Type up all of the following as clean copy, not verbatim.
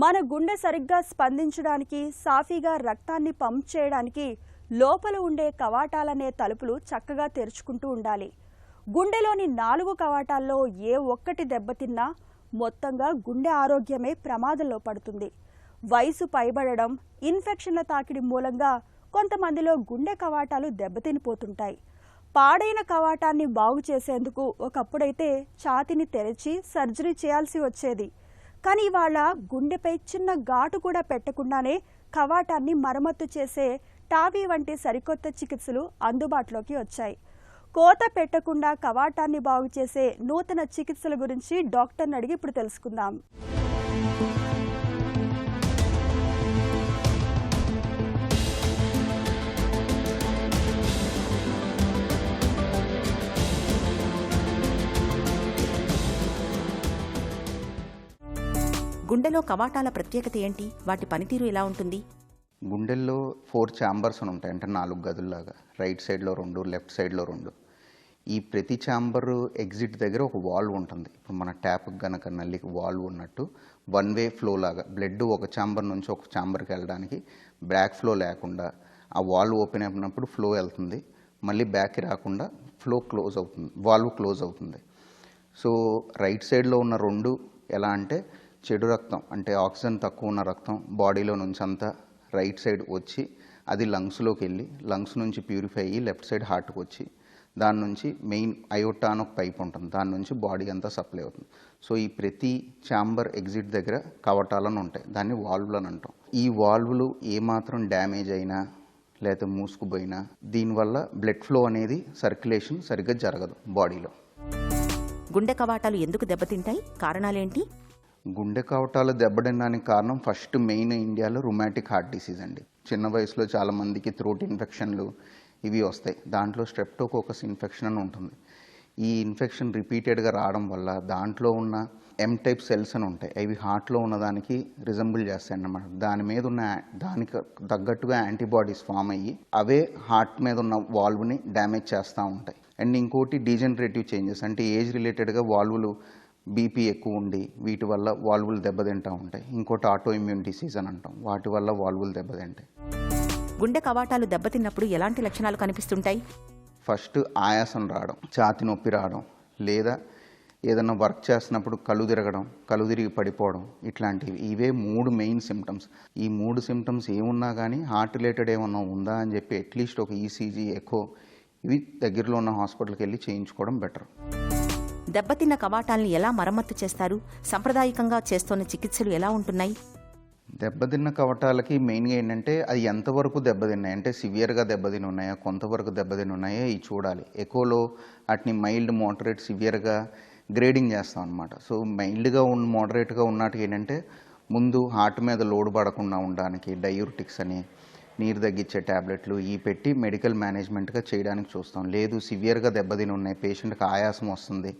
మన గుండె సరిగ్గా స్పందించడానికి, సాఫీగా రక్తాన్ని పంప్ చేయడానికి లోపల ఉండే కవాటాలనే తలుపులు చక్కగా తెరుచుకుంటూ ఉండాలి. గుండెలోని 4 కవాటాల్లో ఏ ఒక్కటి దెబ్బతిన్నా మొత్తంగా గుండె ఆరోగ్యమే ప్రమాదంలో పడుతుంది. వయసు పైబడడం, ఇన్ఫెక్షన్ల తాకిడి మూలంగా కొంతమందిలో గుండె కవాటాలు దెబ్బతినిపోతుంటాయి. పాడైన కవాటాన్ని బాగు చేసేందుకు ఒకప్పుడైతే ఛాతీని తెరిచి సర్జరీ చేయాల్సి వచ్చేది. కానీ ఇవాళ గుండెపై చిన్న ఘాటు కూడా పెట్టకుండానే కవాటాన్ని మరమ్మతు చేసే టావీ వంటి సరికొత్త చికిత్సలు అందుబాటులోకి వచ్చాయి. కోత పెట్టకుండా కవాటాన్ని బాగు చేసే నూతన చికిత్సల గురించి డాక్టర్ని అడిగి ఇప్పుడు తెలుసుకుందాం. గుండెలో కవాటాల ప్రత్యేకత ఏంటి? వాటి పనితీరు ఎలా ఉంటుంది? గుండెల్లో 4 ఛాంబర్స్ ఉంటాయి, అంటే 4 గదుల్లాగా. రైట్ సైడ్లో 2, లెఫ్ట్ సైడ్లో 2. ఈ ప్రతి ఛాంబర్ ఎగ్జిట్ దగ్గర ఒక వాల్వ్ ఉంటుంది. ఇప్పుడు మన ట్యాప్కి గనక నల్లికి వాల్వ్ ఉన్నట్టు వన్ వే ఫ్లో లాగా బ్లడ్ ఒక ఛాంబర్ నుంచి ఒక ఛాంబర్కి వెళ్ళడానికి బ్యాక్ ఫ్లో లేకుండా ఆ వాల్వ్ ఓపెన్ అయినప్పుడు ఫ్లో వెళ్తుంది, మళ్ళీ బ్యాక్కి రాకుండా ఫ్లో క్లోజ్ అవుతుంది, వాల్వ్ క్లోజ్ అవుతుంది. సో రైట్ సైడ్లో ఉన్న 2 ఎలా అంటే చెడు రక్తం, అంటే ఆక్సిజన్ తక్కువ ఉన్న రక్తం బాడీలో నుంచి అంతా రైట్ సైడ్ వచ్చి అది లంగ్స్లోకి వెళ్ళి లంగ్స్ నుంచి ప్యూరిఫై అయ్యి లెఫ్ట్ సైడ్ హార్ట్కి వచ్చి దాని నుంచి మెయిన్ అయోటా అని ఒక పైప్ ఉంటుంది, దాని నుంచి బాడీ అంతా సప్లై అవుతుంది. సో ఈ ప్రతి ఛాంబర్ ఎగ్జిట్ దగ్గర కవాటాలను ఉంటాయి, దాన్ని వాల్వ్లను అంటాం. ఈ వాల్వ్లు ఏమాత్రం డ్యామేజ్ అయినా లేకపోతే మూసుకుపోయినా దీనివల్ల బ్లడ్ ఫ్లో అనేది సర్క్యులేషన్ సరిగ్గా జరగదు బాడీలో. గుండె కవాటాలు ఎందుకు దెబ్బతింటాయి? కారణాలేంటి? గుండె కవాటాలు దెబ్బతినడానికి కారణం ఫస్ట్ మెయిన్ ఇండియాలో రుమాటిక్ హార్ట్ డిసీజ్ అండి. చిన్న వయసులో చాలామందికి థ్రోట్ ఇన్ఫెక్షన్లు ఇవి వస్తాయి. దాంట్లో స్ట్రెప్టోకోకస్ ఇన్ఫెక్షన్ అని ఉంటుంది. ఈ ఇన్ఫెక్షన్ రిపీటెడ్గా రావడం వల్ల దాంట్లో ఉన్న ఎమ్ టైప్ సెల్స్ అని ఉంటాయి, అవి హార్ట్లో ఉన్నదానికి రిజంబుల్ చేస్తాయి అన్నమాట. దాని మీద ఉన్న దానికి తగ్గట్టుగా యాంటీబాడీస్ ఫామ్ అయ్యి అవే హార్ట్ మీద ఉన్న వాల్వ్ని డ్యామేజ్ చేస్తూ ఉంటాయి. అండ్ ఇంకోటి డీజనరేటివ్ చేంజెస్, అంటే ఏజ్ రిలేటెడ్గా వాల్వులు బీపీ ఎక్కువ ఉండి వీటి వల్ల వాల్వులు దెబ్బతింటూ ఉంటాయి. ఇంకోటి ఆటో ఇమ్యూన్ డిసీజ్ అని అంటాం, వాటి వల్ల వాల్వులు దెబ్బతింటాయి. గుండె కవాటాలు దెబ్బతిన్నప్పుడు ఎలాంటి లక్షణాలు కనిపిస్తుంటాయి? ఫస్ట్ ఆయాసం రావడం, ఛాతీ నొప్పి రావడం, లేదా ఏదైనా వర్క్ చేస్తున్నప్పుడు కళ్ళు తిరగడం, కళ్ళు తిరిగి పడిపోవడం, ఇట్లాంటివి. ఇవే 3 మెయిన్ సిమ్టమ్స్. ఈ 3 సిమ్టమ్స్ ఏమున్నా కానీ హార్ట్ రిలేటెడ్ ఏమన్నా ఉందా అని చెప్పి అట్లీస్ట్ ఒక ఈసీజీ, ఎకో ఇవి దగ్గరలో ఉన్న హాస్పిటల్కి వెళ్ళి చేయించుకోవడం బెటర్. దెబ్బతిన్న కవాటాలను ఎలా మరమ్మతు చేస్తారు? సాంప్రదాయకంగా చేస్తున్న చికిత్సలు ఎలా ఉంటున్నాయి? దెబ్బతిన్న కవాటాలకి మెయిన్గా ఏంటంటే అది ఎంతవరకు దెబ్బతిన్నాయి, అంటే సివియర్గా దెబ్బతిని ఉన్నాయా, కొంతవరకు దెబ్బతిని ఉన్నాయా ఇవి చూడాలి. ఎకోలో వాటిని మైల్డ్, మోడరేట్, సివియర్గా గ్రేడింగ్ చేస్తాం అనమాట. సో మైల్డ్గా మోడరేట్గా ఉన్నట్టుగా ఏంటంటే ముందు హార్ట్ మీద లోడ్ పడకుండా ఉండడానికి డయూరిటిక్స్ అని నీరు తగ్గించే ట్యాబ్లెట్లు ఇవి పెట్టి మెడికల్ మేనేజ్మెంట్గా చేయడానికి చూస్తాం. లేదు సివియర్గా దెబ్బతిని ఉన్నాయి, పేషెంట్కి ఆయాసం వస్తుంది,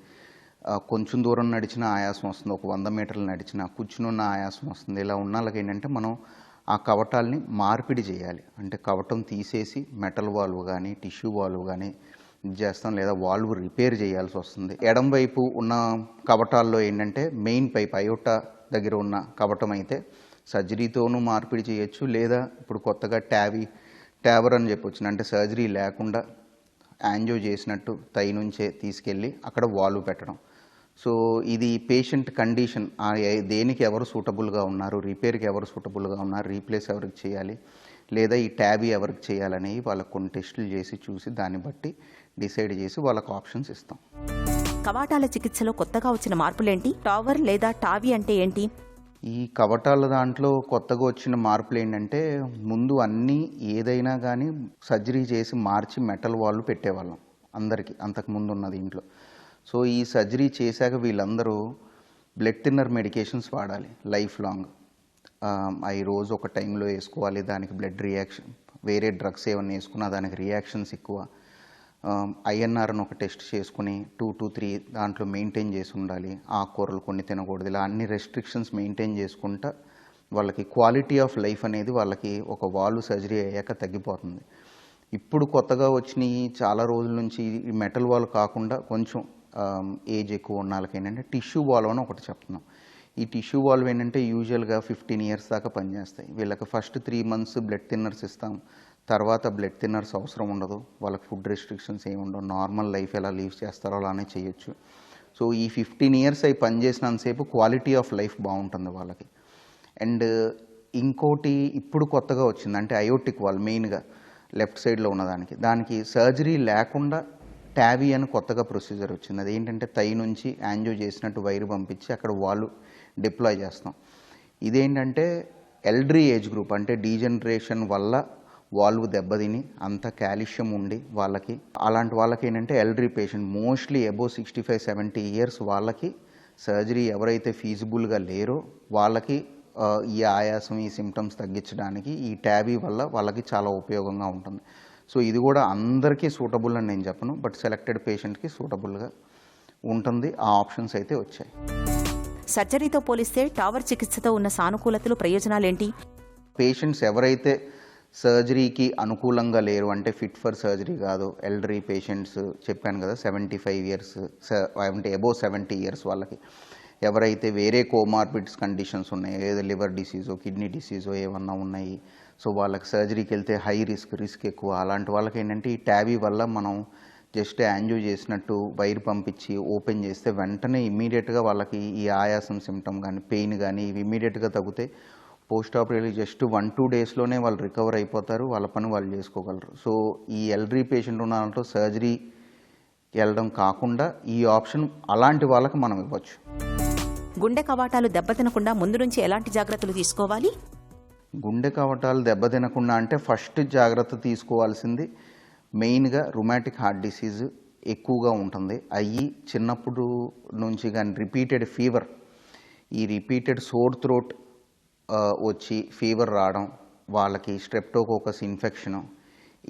కొంచెం దూరం నడిచినా ఆయాసం వస్తుంది, ఒక 100 మీటర్లు నడిచినా కూర్చునున్న ఆయాసం వస్తుంది, ఇలా ఉన్న వాళ్ళకి ఏంటంటే మనం ఆ కవటాల్ని మార్పిడి చేయాలి. అంటే కవటం తీసేసి మెటల్ వాల్వ్ కానీ టిష్యూ వాల్వ్ కానీ ఇది చేస్తాం, లేదా వాల్వ్ రిపేర్ చేయాల్సి వస్తుంది. ఎడం వైపు ఉన్న కవటాల్లో ఏంటంటే మెయిన్ పైప్ అయోటా దగ్గర ఉన్న కవటం అయితే సర్జరీతోనూ మార్పిడి చేయొచ్చు, లేదా ఇప్పుడు కొత్తగా ట్యావర్ అని చెప్పొచ్చు, అంటే సర్జరీ లేకుండా యాంజియో చేసినట్టు తై నుంచే తీసుకెళ్ళి అక్కడ వాల్వ్ పెట్టడం. సో ఇది పేషెంట్ కండిషన్, దేనికి ఎవరు సూటబుల్గా ఉన్నారు, రిపేర్కి ఎవరు సూటబుల్గా ఉన్నారు, రీప్లేస్ ఎవరికి చేయాలి, లేదా ఈ ట్యాబీ ఎవరికి చేయాలనేవి వాళ్ళకు కొన్ని టెస్టులు చేసి చూసి దాన్ని బట్టి డిసైడ్ చేసి వాళ్ళకు ఆప్షన్స్ ఇస్తాం. కవాటాల చికిత్సలో కొత్తగా వచ్చిన మార్పులేంటి? టావర్ లేదా టావీ అంటే ఏంటి? ఈ కవటాల దాంట్లో కొత్తగా వచ్చిన మార్పులు ఏంటంటే ముందు అన్నీ ఏదైనా కానీ సర్జరీ చేసి మార్చి మెటల్ వాల్వ్ పెట్టేవాళ్ళం అందరికీ అంతకుముందు ఉన్న దీంట్లో. సో ఈ సర్జరీ చేశాక వీళ్ళందరూ బ్లడ్ థిన్నర్ మెడికేషన్స్ వాడాలి లైఫ్ లాంగ్. అవి రోజు ఒక టైంలో వేసుకోవాలి, దానికి బ్లడ్ రియాక్షన్, వేరే డ్రగ్స్ ఏమన్నా వేసుకున్నా దానికి రియాక్షన్స్ ఎక్కువ. ఐఎన్ఆర్ అని ఒక టెస్ట్ చేసుకుని 2 to 3 దాంట్లో మెయింటైన్ చేసి ఉండాలి, ఆకుకూరలు కొన్ని తినకూడదు, ఇలా అన్ని రెస్ట్రిక్షన్స్ మెయింటైన్ చేసుకుంటా వాళ్ళకి క్వాలిటీ ఆఫ్ లైఫ్ అనేది వాళ్ళకి ఒక వాల్వ్ సర్జరీ అయ్యాక తగ్గిపోతుంది. ఇప్పుడు కొత్తగా వచ్చినాయి చాలా రోజుల నుంచి ఈ మెటల్ వాల్వ్ కాకుండా కొంచెం ఏజ్ ఎక్కువ ఉన్న వాళ్ళకి ఏంటంటే టిష్యూ వాల్వ్ అని ఒకటి చెప్తున్నాం. ఈ టిష్యూ వాల్వ్ ఏంటంటే యూజువల్గా 15 ఇయర్స్ దాకా పనిచేస్తాయి. వీళ్ళకి ఫస్ట్ 3 మంత్స్ బ్లడ్ థిన్నర్స్ ఇస్తాం, తర్వాత బ్లడ్ థిన్నర్స్ అవసరం ఉండదు, వాళ్ళకి ఫుడ్ రెస్ట్రిక్షన్స్ ఏమి ఉండవు, నార్మల్ లైఫ్ ఎలా లీవ్ చేస్తారో అలానే చేయొచ్చు. సో ఈ 15 ఇయర్స్ అవి పనిచేసినంతసేపు క్వాలిటీ ఆఫ్ లైఫ్ బాగుంటుంది వాళ్ళకి. అండ్ ఇంకోటి ఇప్పుడు కొత్తగా వచ్చింది, అంటే అయోటిక్ వాల్ మెయిన్గా లెఫ్ట్ సైడ్లో ఉన్నదానికి, దానికి సర్జరీ లేకుండా ట్యాబీ అని కొత్తగా ప్రొసీజర్ వచ్చింది. అదేంటంటే థై నుంచి యాంజియో చేసినట్టు వైర్ పంపించి అక్కడ వాళ్ళు డిప్లాయ్ చేస్తాం. ఇదేంటంటే ఎల్డరీ ఏజ్ గ్రూప్, అంటే డీజనరేషన్ వల్ల వాల్వ్ దెబ్బతిని అంత కాల్షియం ఉండి వాళ్ళకి, అలాంటి వాళ్ళకి ఏంటంటే elderly patient mostly above 65-70 years వాళ్ళకి సర్జరీ ఎవరైతే ఫీజిబుల్గా లేరో వాళ్ళకి ఈ ఆయాసం, ఈ సిమ్టమ్స్ తగ్గించడానికి ఈ ట్యాబీ వల్ల వాళ్ళకి చాలా ఉపయోగంగా ఉంటుంది. సో ఇది కూడా అందరికీ సూటబుల్ అని నేను చెప్పను, బట్ సెలెక్టెడ్ పేషెంట్కి సూటబుల్గా ఉంటుంది. ఆ ఆప్షన్స్ అయితే వచ్చాయి. సర్జరీతో పోలిస్తే టవర్ చికిత్సతో ఉన్న సానుకూలతలు, ప్రయోజనాలేంటి? పేషెంట్స్ ఎవరైతే సర్జరీకి అనుకూలంగా లేరు, అంటే ఫిట్ ఫర్ సర్జరీ కాదు, ఎల్డరీ పేషెంట్స్ చెప్పాను కదా 75 ఇయర్స్ అంటే అబోవ్ 70 ఇయర్స్ వాళ్ళకి, ఎవరైతే వేరే కోమార్బిడ్స్ కండిషన్స్ ఉన్నాయి, ఏదో లివర్ డిసీజో కిడ్నీ డిసీజో ఏమన్నా ఉన్నాయి, సో వాళ్ళకి సర్జరీకి వెళ్తే హై రిస్క్ ఎక్కువ, అలాంటి వాళ్ళకి ఏంటంటే ఈ ట్యాబీ వల్ల మనం జస్ట్ యాంజియో చేసినట్టు వైర్ పంపించి ఓపెన్ చేస్తే వెంటనే ఇమ్మీడియట్గా వాళ్ళకి ఈ ఆయాసం సిమ్టమ్ కానీ పెయిన్ కానీ ఇవి ఇమ్మీడియట్గా తగ్గుతాయి. పోస్ట్ ఆపరేటివ్ జస్ట్ 1-2 డేస్లోనే వాళ్ళు రికవర్ అయిపోతారు, వాళ్ళ పని వాళ్ళు చేసుకోగలరు. సో ఈ ఎల్డరీ పేషెంట్ ఉన్న దాంట్లో సర్జరీ వెళ్ళడం కాకుండా ఈ ఆప్షన్ అలాంటి వాళ్ళకి మనం ఇవ్వచ్చు. గుండె కవాటాలు దెబ్బతినకుండా ముందు నుంచి ఎలాంటి జాగ్రత్తలు తీసుకోవాలి? గుండె కవాటాలు దెబ్బతినకుండా అంటే ఫస్ట్ జాగ్రత్త తీసుకోవాల్సింది మెయిన్గా రుమాటిక్ హార్ట్ డిసీజ్ ఎక్కువగా ఉంటుంది. అయ్యి చిన్నప్పుడు నుంచి కానీ రిపీటెడ్ ఫీవర్, ఈ రిపీటెడ్ సోర్ థ్రోట్ వచ్చి ఫీవర్ రావడం, వాళ్ళకి స్ట్రెప్టోకోకస్ ఇన్ఫెక్షన్,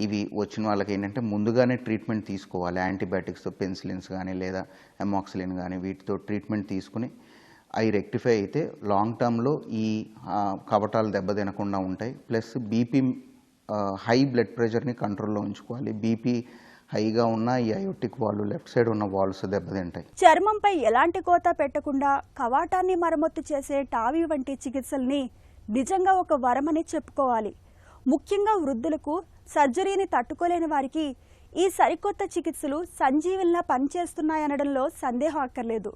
ఇవి వచ్చిన వాళ్ళకి ఏంటంటే ముందుగానే ట్రీట్మెంట్ తీసుకోవాలి. యాంటీబయాటిక్స్తో పెన్సిలిన్స్ కానీ లేదా ఎమాక్సిలిన్ కానీ వీటితో ట్రీట్మెంట్ తీసుకుని అవి రెక్టిఫై అయితే లాంగ్ టర్మ్లో ఈ కవాటాలు దెబ్బతినకుండా ఉంటాయి. ప్లస్ బీపీ, హై బ్లడ్ ప్రెషర్ని కంట్రోల్లో ఉంచుకోవాలి. బీపీ హైగా ఉన్న ఈ అయోటిక్ వాల్వ్ లెఫ్ట్ సైడ్ ఉన్న వాల్వ్స్ దెబ్బతింటాయి. చర్మంపై ఎలాంటి కోత పెట్టకుండా కవాటాన్ని మరమ్మతు చేసే టాబీ వంటి చికిత్సల్ని నిజంగా ఒక వరమని చెప్పుకోవాలి. ముఖ్యంగా వృద్ధులకు, సర్జరీని తట్టుకోలేని వారికి ఈ సరికొత్త చికిత్సలు సంజీవుల్లా పనిచేస్తున్నాయనడంలో సందేహం అక్కర్లేదు.